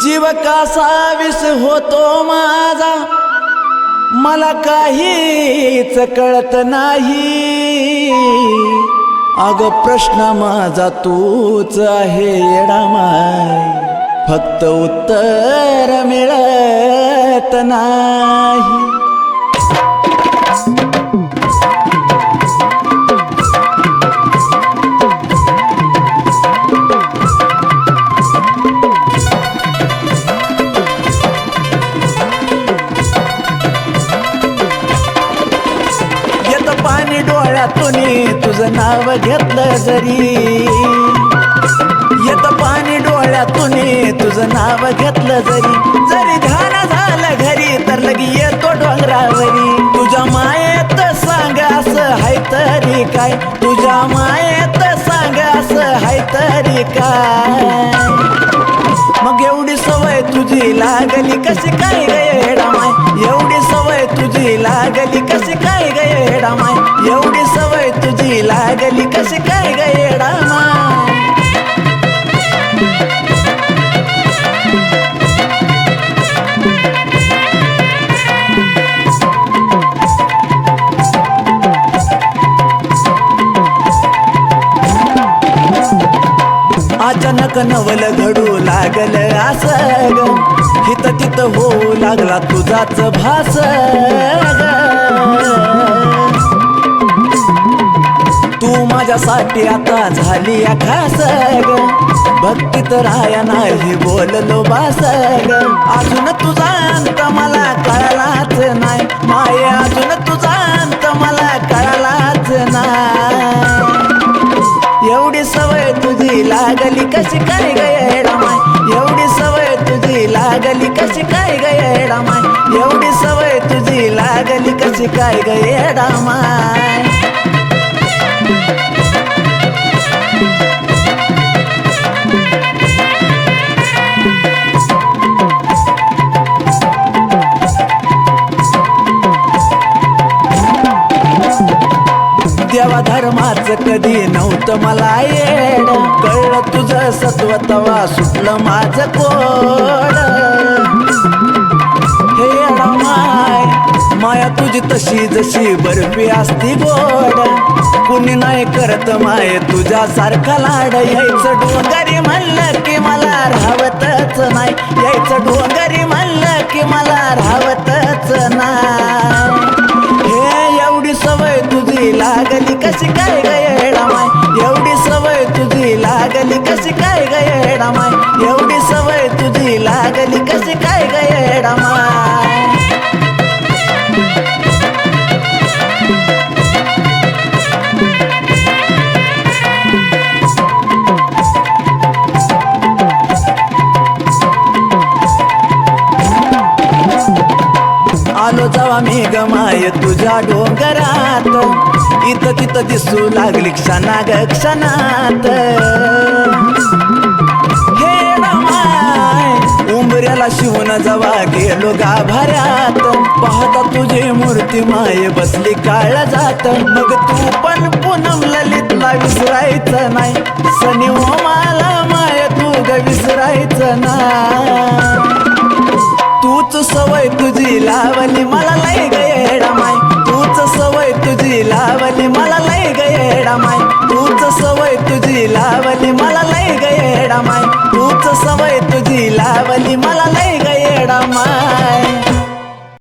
जीव कसा विस होतो माझा मला काहीच कळत नाही। अग प्रश्न माझा तूच आहे येडामाय, फक्त उत्तर मिळत नाही। पाणी डोळ्यातून तुझं नाव घेतलं जरी, येत पाणी डोळ्यातून तुझं नाव घेतलं जरी, जरी ध्यान झालं घरी तर लगी येतो डोंगरावरी। तुझ्या मायेत सांग असं हाय तरी काय, तुझ्या मायेत सांग असं हाय तरी काय। मग एवढी सवय तुझी लागली कशी काय ग येडामाय, एवढी सवय तुझी लागली कशी काय ग येडामाय, एवढी सवय तुझी लागली कशी काय ग येडामाय। अचानक नवल घडू लागलं असं ग, हित तित होऊ लागला तुझाच भास ग। तू माझ्यासाठी आता झाली खास ग, भक्तीत राया नाही बोललो बास ग। अजून तुझा अंत मला कळलाच नाही माये, अजून तुझा अंत मला कळलाच नाही। एवढी सवय तुझी लागली कशी काय ग येडामाय, एवढी सवय तुझी लागली कशी काय ग येडामाय, एवढी सवय तुझी लागली कशी काय ग येडामाय। देवा धर्माचं कधी नव्हतं मला येड, कळलं तुझं सत्व तवा सुटलं माझं कोड। हे येडामाय माया तुझी तशी जशी बर्फी असती गोड, कुणी नाही करत माये तुझ्यासारखा लाड। यायचं डोंगरी म्हणलं की मला राहवतच नाही, यायचं डोंगरी म्हणलं की मला राहवतच नाही। हे एवढी सवय तुझी लागली कशी काय ग येडामाय, एवढी सवय तुझी लागली कशी काय ग येडामाय, एवढी सवय तुझी लागली कशी काय ग येडामाय। आलो जावा मी गमाय तुझ्या डोंगरात, इथं तिथं दिसू लागली क्षणा ग क्षणात। हे येडामाय उंबऱ्याला शिवून जवा गेलो गाभाऱ्यात, पाहता तुझी मूर्ती माये बसली काळजात। मग तू पण पूनम ललितला विसरायचं नाही, सनी मला माय तू ग विसरायचं नाही। तूच सवय तुझी लावली मला लय ग येडामाय, तूच सवय तुझी लावली मला लय ग येडामाय, तूच सवय तुझी लावली मला लय ग येडामाय, तूच सवय